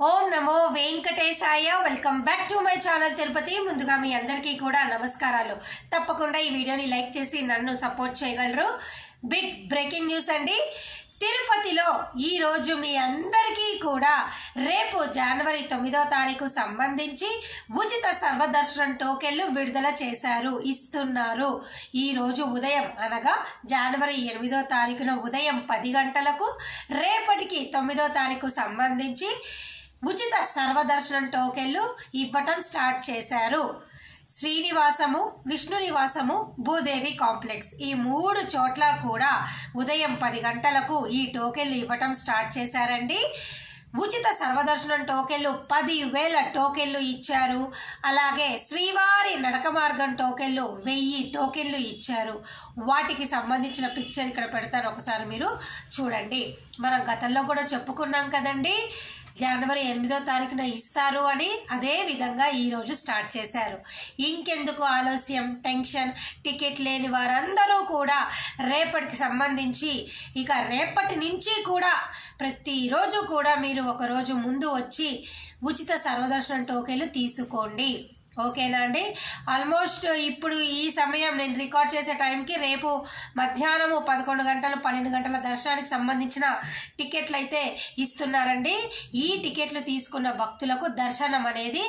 Om Namo Venkatesaya. Welcome back to my channel Tirupati. ముందుగా మీ అందరికీ కూడా నమస్కారాలు. తప్పకుండా ఈ వీడియోని లైక్ చేసి నన్ను సపోర్ట్ చేయగలరు. బిగ్ బ్రేకింగ్ న్యూస్ అండి. తిరుపతిలో ఈరోజు మీ అందరికీ కూడా రేపు జనవరి 9వ తారీఖు సంబంధించి ఉచిత సర్వదర్శనం టోకెన్లు విడుదల ఇస్తున్నారు. ఈరోజు ఉదయం అనగా జనవరి 8వ తారీఖున ఉదయం 10 గంటలకు రేపటికి 9వ తారీఖు సంబంధించి ఉచిత సర్వదర్శనం టోకెన్లు ఇవ్వటం స్టార్ట్ చేశారు. శ్రీనివాసము, విష్ణు నివాసము, భూదేవి కాంప్లెక్స్ ఈ 3 చోట్ల కూడా ఉదయం 10 గంటలకు ఈ టోకెన్లు ఇవ్వటం స్టార్ట్ చేశారండి. ఉచిత సర్వదర్శనం టోకెన్లు 10,000 టోకెన్లు ఇచ్చారు. అలాగే శ్రీవారి నడక మార్గం టోకెన్లు 1000 టోకెన్లు ఇచ్చారు. వాటికి సంబంధించిన పిక్చర్ ఇక్కడ పెడతాను, ఒకసారి మీరు చూడండి. మనం గతంలో కూడా చెప్పుకున్నాం కదండి, జనవరి 8వ తారీఖున ఇస్తారు అని. అదే విధంగా ఈరోజు స్టార్ట్ చేశారు. ఇంకెందుకు ఆలస్యం, టెన్షన్. టికెట్ లేని వారందరూ కూడా రేపటికి సంబంధించి ఇక రేపటి నుంచి కూడా ప్రతిరోజు కూడా మీరు ఒకరోజు ముందు వచ్చి ఉచిత సర్వదర్శనం టోకెన్లు తీసుకోండి. ఓకేనా అండి? ఆల్మోస్ట్ ఇప్పుడు ఈ సమయం నేను రికార్డ్ చేసే టైంకి రేపు మధ్యాహ్నము 11 గంటలు 12 గంటల దర్శనానికి సంబంధించిన టికెట్లు అయితే ఇస్తున్నారండి. ఈ టికెట్లు తీసుకున్న భక్తులకు దర్శనం అనేది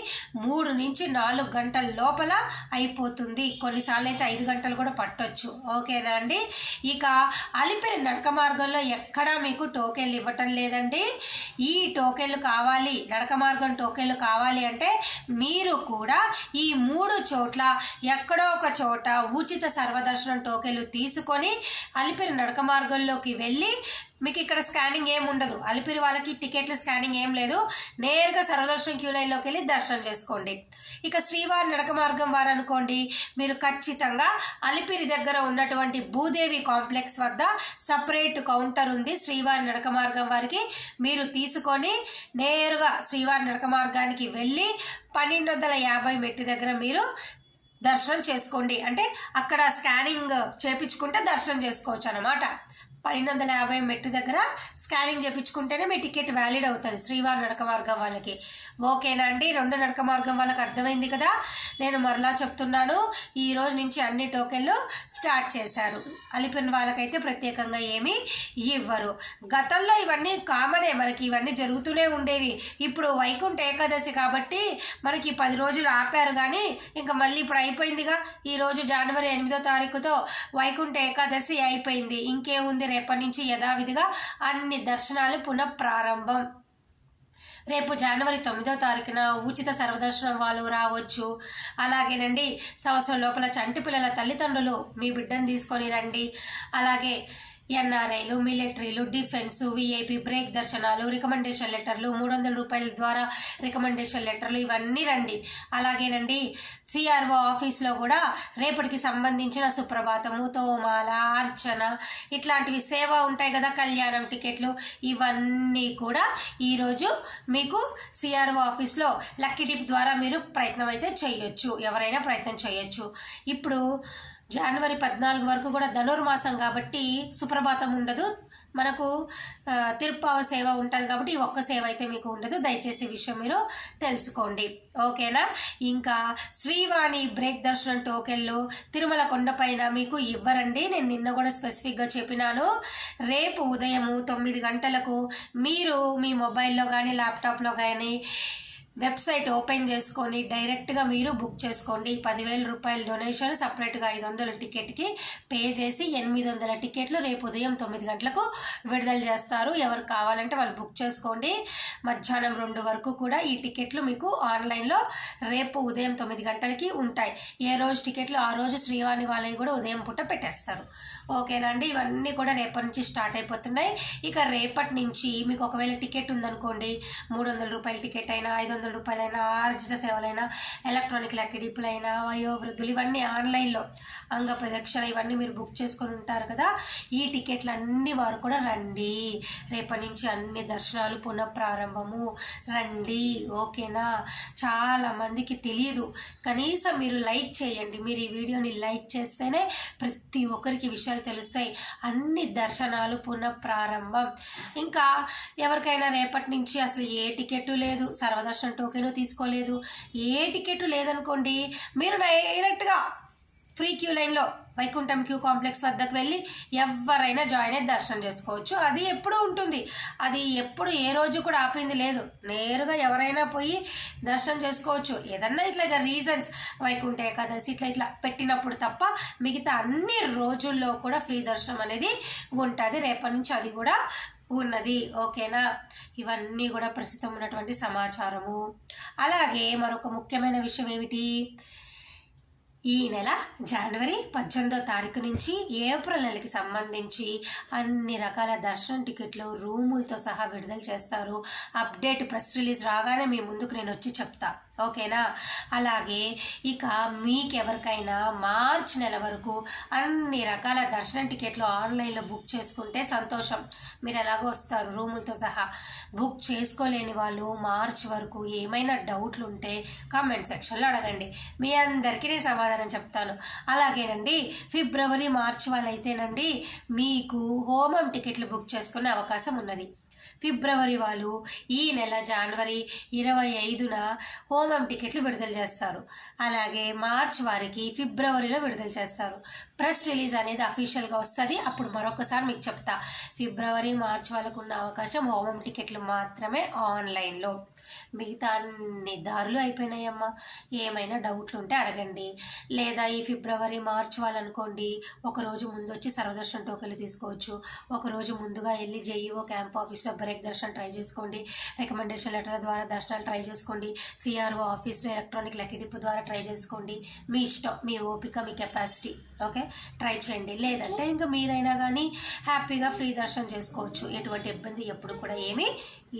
3 నుంచి 4 గంటల లోపల అయిపోతుంది. కొన్నిసార్లు అయితే 5 గంటలు కూడా పట్టొచ్చు. ఓకేనా అండి? ఇక అలిపిరి నడక మార్గంలో ఎక్కడా మీకు టోకెన్లు ఇవ్వటం లేదండి. ఈ టోకెన్లు కావాలి, నడక మార్గం టోకెన్లు కావాలి అంటే మీరు కూడా ఈ 3 చోట్ల ఎక్కడో ఒక చోట ఉచిత సర్వదర్శనం టోకెన్లు తీసుకొని అలిపిరి నడక మార్గంలోకి వెళ్ళి, మీకు ఇక్కడ స్కానింగ్ ఏం ఉండదు, అలిపిరి వాళ్ళకి టికెట్లు స్కానింగ్ ఏం లేదు, నేరుగా సర్వదర్శనం క్యూ లైన్లోకి వెళ్ళి దర్శనం చేసుకోండి. ఇక శ్రీవారి నడక మార్గం వారు అనుకోండి, మీరు ఖచ్చితంగా అలిపిరి దగ్గర ఉన్నటువంటి భూదేవి కాంప్లెక్స్ వద్ద సపరేట్ కౌంటర్ ఉంది శ్రీవారి నడక మార్గం వారికి. మీరు తీసుకొని నేరుగా శ్రీవారి నడక మార్గానికి వెళ్ళి 1250 మెట్టు దగ్గర మీరు దర్శనం చేసుకోండి. అంటే అక్కడ స్కానింగ్ చేపించుకుంటే దర్శనం చేసుకోవచ్చు అన్నమాట. 1250 మెట్టు దగ్గర స్కానింగ్ చేయించుకుంటేనే మీ టికెట్ వ్యాలిడ్ అవుతుంది శ్రీవారి నడక మార్గం వాళ్ళకి. ఓకేనా అండి? 2 నడక మార్గం వాళ్ళకి అర్థమైంది కదా. నేను మరలా చెప్తున్నాను, ఈ రోజు నుంచి అన్ని టోకెన్లు స్టార్ట్ చేశారు. అలిపిరి వాళ్ళకైతే ప్రత్యేకంగా ఏమీ ఇవ్వరు. గతంలో ఇవన్నీ కామనే, మనకి ఇవన్నీ జరుగుతూనే ఉండేవి. ఇప్పుడు వైకుంఠ ఏకాదశి కాబట్టి మనకి 10 రోజులు ఆపారు, కానీ ఇంకా మళ్ళీ ఇప్పుడు అయిపోయిందిగా. ఈరోజు జనవరి 8వ తారీఖుతో వైకుంఠ ఏకాదశి అయిపోయింది. ఇంకేముంది, రేపటి నుంచి యథావిధిగా అన్ని దర్శనాలు పునః ప్రారంభం. రేపు జనవరి 9వ తారీఖున ఉచిత సర్వదర్శనం వాళ్ళు రావచ్చు. అలాగేనండి, సంవత్సరం లోపల చంటి పిల్లల తల్లిదండ్రులు మీ బిడ్డను తీసుకొని రండి. అలాగే ఎన్ఆర్ఐలు, మిలిటరీలు, డిఫెన్స్, విఐపి బ్రేక్ దర్శనాలు, రికమెండేషన్ లెటర్లు, 300 రూపాయల ద్వారా రికమెండేషన్ లెటర్లు, ఇవన్నీ రండి. అలాగేనండి, సిఆర్ఓ ఆఫీస్లో కూడా రేపటికి సంబంధించిన సుప్రభాతము, తోమాల, అర్చన ఇట్లాంటివి సేవ ఉంటాయి కదా, కళ్యాణం టికెట్లు, ఇవన్నీ కూడా ఈరోజు మీకు సిఆర్ఓ ఆఫీస్లో లక్కీ డిప్ ద్వారా మీరు ప్రయత్నం అయితే చేయొచ్చు. ఎవరైనా ప్రయత్నం చేయొచ్చు. ఇప్పుడు జనవరి 14 వరకు కూడా ధనుర్మాసం కాబట్టి సుప్రభాతం ఉండదు, మనకు తిరుప్పావ సేవ ఉంటుంది కాబట్టి ఈ ఒక్క సేవ అయితే మీకు ఉండదు. దయచేసి ఈ విషయం మీరు తెలుసుకోండి. ఓకేనా? ఇంకా శ్రీవాణి బ్రేక్ దర్శనం టోకెన్లు తిరుమల కొండపైన మీకు ఇవ్వరండి. నేను నిన్న కూడా స్పెసిఫిక్గా చెప్పినాను. రేపు ఉదయము 9 గంటలకు మీరు మీ మొబైల్లో కానీ ల్యాప్టాప్లో కానీ వెబ్సైట్ ఓపెన్ చేసుకొని డైరెక్ట్గా మీరు బుక్ చేసుకోండి. 10,000 రూపాయల డొనేషన్, సపరేట్గా 500 టికెట్కి పే చేసి 800 టికెట్లు రేపు ఉదయం 9 గంటలకు విడుదల చేస్తారు. ఎవరు కావాలంటే వాళ్ళు బుక్ చేసుకోండి. మధ్యాహ్నం 2 వరకు కూడా ఈ టికెట్లు మీకు ఆన్లైన్లో రేపు ఉదయం 9 గంటలకి ఉంటాయి. ఏ రోజు టికెట్లు ఆ రోజు శ్రీవాణి వాళ్ళవి కూడా ఉదయం పూట పెట్టేస్తారు. ఓకేనా అండి? ఇవన్నీ కూడా రేపటి నుంచి స్టార్ట్ అయిపోతున్నాయి. ఇక రేపటి నుంచి మీకు ఒకవేళ టికెట్ ఉందనుకోండి, 300 రూపాయల టికెట్ అయినా 500 రూపాయలైనా, ఆర్జిత సేవలైనా, ఎలక్ట్రానిక్ లెక్కడిపులైనా, వయోవృద్ధులు ఇవన్నీ ఆన్లైన్లో అంగ ప్రదక్షిణ ఇవన్నీ మీరు బుక్ చేసుకొని ఉంటారు కదా. ఈ టికెట్లు అన్ని వారు కూడా రండి. రేపటి నుంచి అన్ని దర్శనాలు పునఃప్రారంభము, రండి. ఓకేనా? చాలా మందికి తెలియదు. కనీసం మీరు లైక్ చేయండి. మీరు ఈ వీడియోని లైక్ చేస్తేనే ప్రతి ఒక్కరికి విషయాలు తెలుస్తాయి. అన్ని దర్శనాలు పునఃప్రారంభం. ఇంకా ఎవరికైనా రేపటి నుంచి అసలు ఏ టికెట్ లేదు, సర్వదర్శనం టోకెను తీసుకోలేదు, ఏ టికెట్ లేదనుకోండి, మీరు డైరెక్ట్గా ఫ్రీ క్యూ లైన్లో వైకుంఠం క్యూ కాంప్లెక్స్ వద్దకు వెళ్ళి ఎవరైనా జాయిన్ అయ్యి దర్శనం చేసుకోవచ్చు. అది ఎప్పుడూ ఉంటుంది. అది ఎప్పుడు ఏ రోజు కూడా ఆపింది లేదు. నేరుగా ఎవరైనా పోయి దర్శనం చేసుకోవచ్చు. ఏదన్నా ఇట్లా రీజన్స్ వైకుంఠ ఏకాదశి ఇట్లా పెట్టినప్పుడు తప్ప మిగతా అన్ని రోజుల్లో కూడా ఫ్రీ దర్శనం అనేది ఉంటుంది. రేపటి నుంచి అది కూడా ఉన్నది. ఓకేనా? ఇవన్నీ కూడా ప్రస్తుతం ఉన్నటువంటి సమాచారము. అలాగే మరొక ముఖ్యమైన విషయం ఏమిటి, ఈ నెల జనవరి 18వ తారీఖు నుంచి ఏప్రిల్ నెలకి సంబంధించి అన్ని రకాల దర్శనం టికెట్లు రూములతో సహా విడుదల చేస్తారు. అప్డేట్ ప్రెస్ రిలీజ్ రాగానే మీ ముందుకు నేను వచ్చి చెప్తా. ఓకేనా? అలాగే ఇక మీకెవరికైనా మార్చి నెల వరకు అన్ని రకాల దర్శనం టికెట్లు ఆన్లైన్లో బుక్ చేసుకుంటే సంతోషం. మీరు ఎలాగో వస్తారు రూములతో సహా. బుక్ చేసుకోలేని వాళ్ళు మార్చి వరకు ఏమైనా డౌట్లు ఉంటే కామెంట్ సెక్షన్లో అడగండి. మీ అందరికీ నేను సమాధానం చెప్తాను. అలాగేనండి, ఫిబ్రవరి మార్చి వాళ్ళైతేనండి మీకు హోమం టికెట్లు బుక్ చేసుకునే అవకాశం ఉన్నది. ఫిబ్రవరి వాళ్ళు ఈ నెల జనవరి 25న హోమం టికెట్లు విడుదల చేస్తారు. అలాగే మార్చ్ వారికి ఫిబ్రవరిలో విడుదల చేస్తారు. ప్రెస్ రిలీజ్ అనేది అఫీషియల్గా వస్తుంది. అప్పుడు మరొకసారి మీకు చెప్తా. ఫిబ్రవరి మార్చ్ వాళ్ళకు ఉన్న అవకాశం హోమం టికెట్లు మాత్రమే ఆన్లైన్లో. మిగతా అన్ని దారులు అయిపోయినాయమ్మా. ఏమైనా డౌట్లు ఉంటే అడగండి. లేదా ఈ ఫిబ్రవరి మార్చ్ వాళ్ళు అనుకోండి, ఒకరోజు ముందు వచ్చి సర్వదర్శనం టోకెన్లు తీసుకోవచ్చు. ఒకరోజు ముందుగా వెళ్ళి జేఈఓ క్యాంప్ ఆఫీస్లో బ్రేక్ దర్శనం ట్రై చేసుకోండి. రికమెండేషన్ లెటర్ల ద్వారా దర్శనాలు ట్రై చేసుకోండి. సిఆర్ఓ ఆఫీస్లో ఎలక్ట్రానిక్ లెక్కడిపు ద్వారా ట్రై చేసుకోండి. మీ ఇష్టం, మీ ఓపిక, మీ కెపాసిటీ. ఓకే, ట్రై చేయండి. లేదంటే ఇంకా మీరైనా కానీ హ్యాపీగా ఫ్రీ దర్శనం చేసుకోవచ్చు. ఎటువంటి ఇబ్బంది ఎప్పుడు కూడా ఏమీ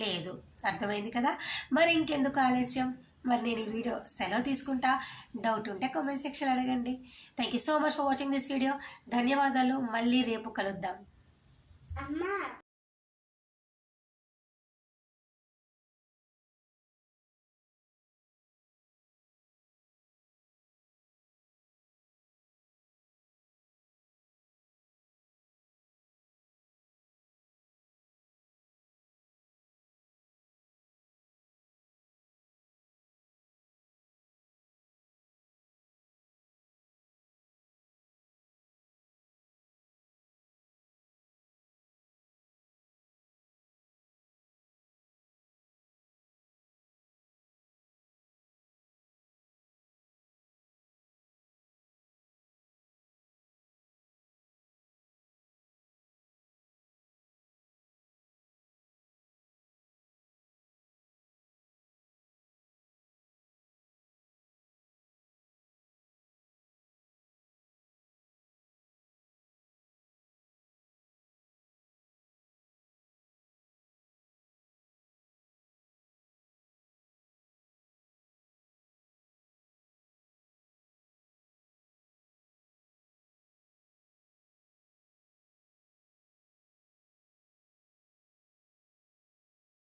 లేదు. అర్థమైంది కదా? మరి ఇంకెందుకు ఆలస్యం? మరి నేను ఈ వీడియో సెలవు తీసుకుంటా. డౌట్ ఉంటే కామెంట్ సెక్షన్ అడగండి. Thank you so much for watching this video. ధన్యవాదాలు. మళ్ళీ రేపు కలుద్దాం.